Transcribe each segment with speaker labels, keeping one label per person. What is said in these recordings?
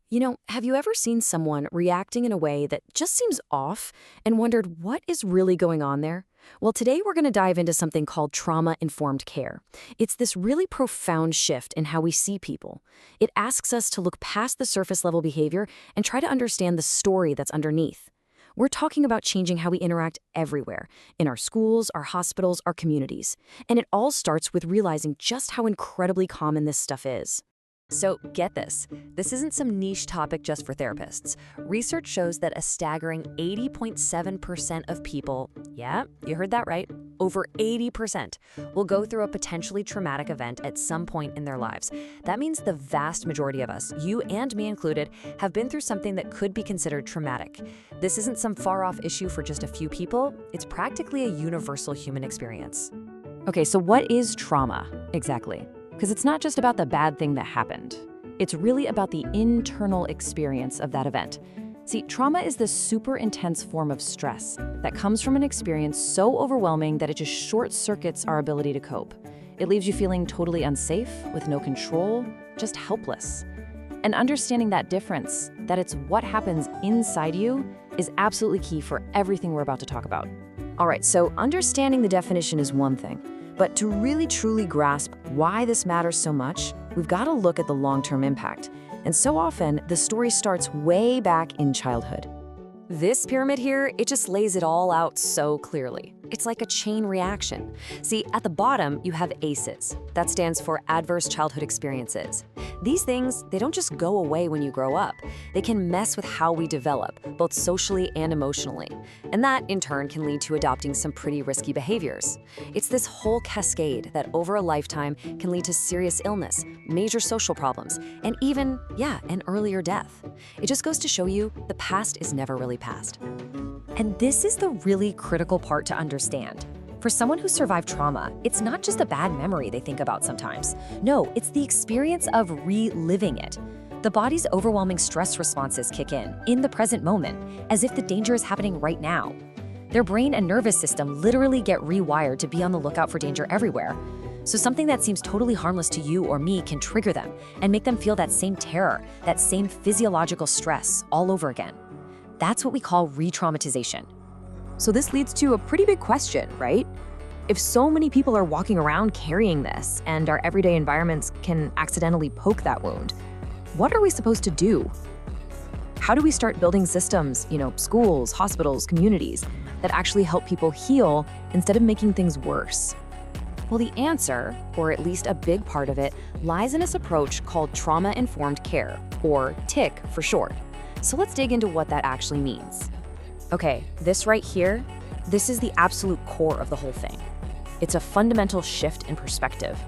Speaker 1: Have you ever seen someone reacting in a way that just seems off and wondered what is really going on there? Well, today we're going to dive into something called trauma-informed care. It's this really profound shift in how we see people. It asks us to look past the surface-level behavior and try to understand the story that's underneath. We're talking about changing how we interact everywhere, in our schools, our hospitals, our communities. And it all starts with realizing just how incredibly common this stuff is.
Speaker 2: So get this. This isn't some niche topic just for therapists. Research shows that a staggering 80.7% of people, yeah, you heard that right, over 80%, will go through a potentially traumatic event at some point in their lives. That means the vast majority of us, you and me included, have been through something that could be considered traumatic. This isn't some far-off issue for just a few people. It's practically a universal human experience.
Speaker 1: Okay, so what is trauma exactly? Because it's not just about the bad thing that happened. It's really about the internal experience of that event. See, trauma is this super intense form of stress that comes from an experience so overwhelming that it just short-circuits our ability to cope. It leaves you feeling totally unsafe, with no control, just helpless. And understanding that difference, that it's what happens inside you, is absolutely key for everything we're about to talk about. All right, so understanding the definition is one thing. But to really truly grasp why this matters so much, we've got to look at the long-term impact. And so often, the story starts way back in childhood.
Speaker 2: This pyramid here, it just lays it all out so clearly. It's like a chain reaction. See, at the bottom, you have ACEs. That stands for Adverse Childhood Experiences. These things, they don't just go away when you grow up. They can mess with how we develop, both socially and emotionally. And that, in turn, can lead to adopting some pretty risky behaviors. It's this whole cascade that over a lifetime can lead to serious illness, major social problems, and even, an earlier death. It just goes to show you the past is never really past.
Speaker 3: And this is the really critical part to understand. For someone who survived trauma, it's not just a bad memory they think about sometimes. No, it's the experience of reliving it. The body's overwhelming stress responses kick in the present moment, as if the danger is happening right now. Their brain and nervous system literally get rewired to be on the lookout for danger everywhere. So something that seems totally harmless to you or me can trigger them and make them feel that same terror, that same physiological stress all over again. That's what we call re-traumatization.
Speaker 1: So this leads to a pretty big question, right? If so many people are walking around carrying this and our everyday environments can accidentally poke that wound, what are we supposed to do? How do we start building systems, schools, hospitals, communities, that actually help people heal instead of making things worse? Well, the answer, or at least a big part of it, lies in this approach called trauma-informed care, or TIC for short. So let's dig into what that actually means. Okay, this right here, this is the absolute core of the whole thing. It's a fundamental shift in perspective.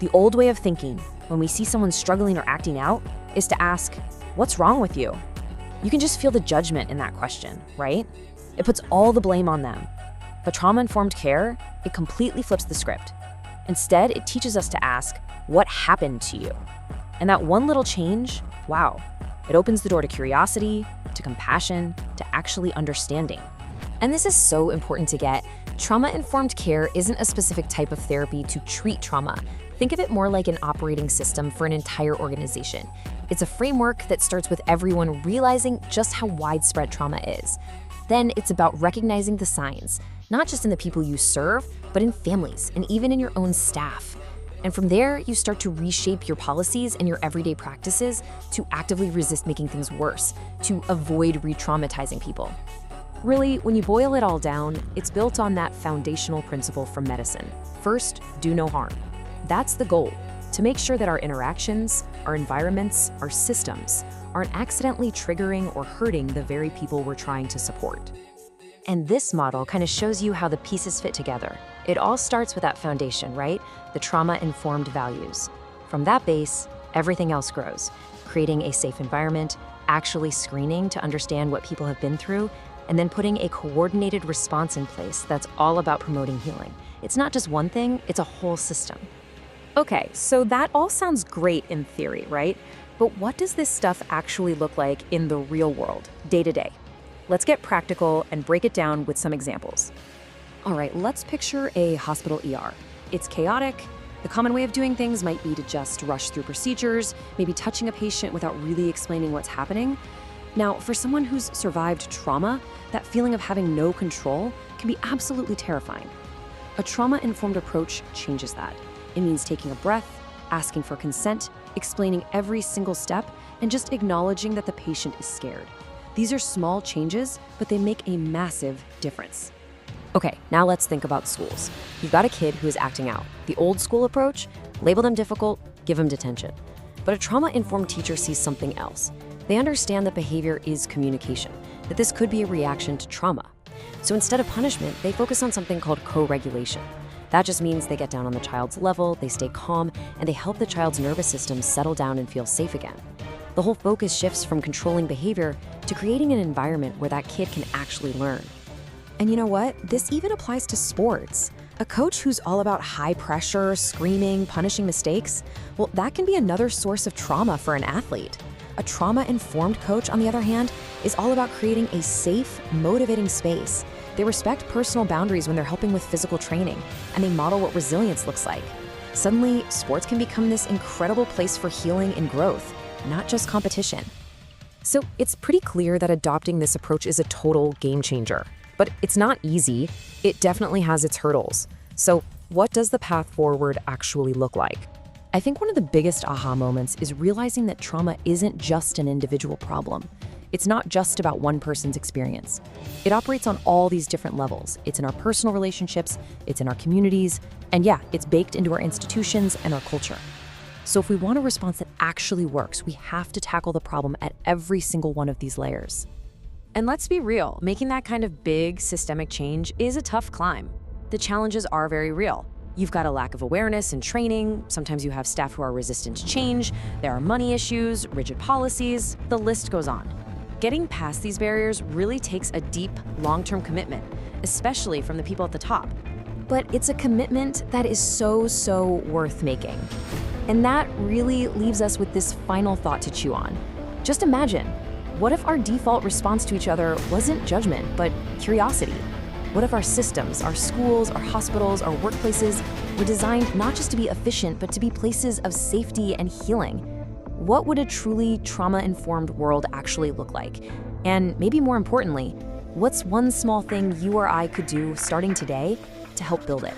Speaker 1: The old way of thinking, when we see someone struggling or acting out, is to ask, what's wrong with you? You can just feel the judgment in that question, right? It puts all the blame on them. But trauma-informed care, it completely flips the script. Instead, it teaches us to ask, what happened to you? And that one little change, wow, it opens the door to curiosity, to compassion, to actually understanding.
Speaker 3: And this is so important to get. Trauma-informed care isn't a specific type of therapy to treat trauma. Think of it more like an operating system for an entire organization. It's a framework that starts with everyone realizing just how widespread trauma is. Then it's about recognizing the signs, not just in the people you serve, but in families and even in your own staff. And from there, you start to reshape your policies and your everyday practices to actively resist making things worse, to avoid re-traumatizing people. Really, when you boil it all down, it's built on that foundational principle from medicine. First, do no harm. That's the goal, to make sure that our interactions, our environments, our systems aren't accidentally triggering or hurting the very people we're trying to support. And this model kind of shows you how the pieces fit together. It all starts with that foundation, right? The trauma-informed values. From that base, everything else grows, creating a safe environment, actually screening to understand what people have been through, and then putting a coordinated response in place that's all about promoting healing. It's not just one thing, it's a whole system. Okay, so that all sounds great in theory, right? But what does this stuff actually look like in the real world, day to day? Let's get practical and break it down with some examples. All right, let's picture a hospital ER. It's chaotic,
Speaker 2: The common way of doing things might be to just rush through procedures, maybe touching a patient without really explaining what's happening. Now, for someone who's survived trauma, that feeling of having no control can be absolutely terrifying. A trauma-informed approach changes that. It means taking a breath, asking for consent, explaining every single step, and just acknowledging that the patient is scared. These are small changes, but they make a massive difference.
Speaker 3: Okay, now let's think about schools. You've got a kid who is acting out. The old school approach, label them difficult, give them detention. But a trauma-informed teacher sees something else. They understand that behavior is communication, that this could be a reaction to trauma. So instead of punishment, they focus on something called co-regulation. That just means they get down on the child's level, they stay calm, and they help the child's nervous system settle down and feel safe again. The whole focus shifts from controlling behavior to creating an environment where that kid can actually learn.
Speaker 1: And you know what? This even applies to sports. A coach who's all about high pressure, screaming, punishing mistakes, well, that can be another source of trauma for an athlete. A trauma-informed coach, on the other hand, is all about creating a safe, motivating space. They respect personal boundaries when they're helping with physical training, and they model what resilience looks like. Suddenly, sports can become this incredible place for healing and growth, not just competition.
Speaker 3: So it's pretty clear that adopting this approach is a total game changer. But it's not easy. It definitely has its hurdles. So what does the path forward actually look like? I think one of the biggest aha moments is realizing that trauma isn't just an individual problem. It's not just about one person's experience. It operates on all these different levels. It's in our personal relationships, it's in our communities, and yeah, it's baked into our institutions and our culture. So if we want a response that actually works, we have to tackle the problem at every single one of these layers.
Speaker 2: And let's be real, making that kind of big systemic change is a tough climb. The challenges are very real. You've got a lack of awareness and training. Sometimes you have staff who are resistant to change. There are money issues, rigid policies, the list goes on. Getting past these barriers really takes a deep, long-term commitment, especially from the people at the top.
Speaker 3: But it's a commitment that is so worth making. And that really leaves us with this final thought to chew on. Just imagine, what if our default response to each other wasn't judgment, but curiosity? What if our systems, our schools, our hospitals, our workplaces were designed not just to be efficient, but to be places of safety and healing? What would a truly trauma-informed world actually look like? And maybe more importantly, what's one small thing you or I could do starting today to help build it?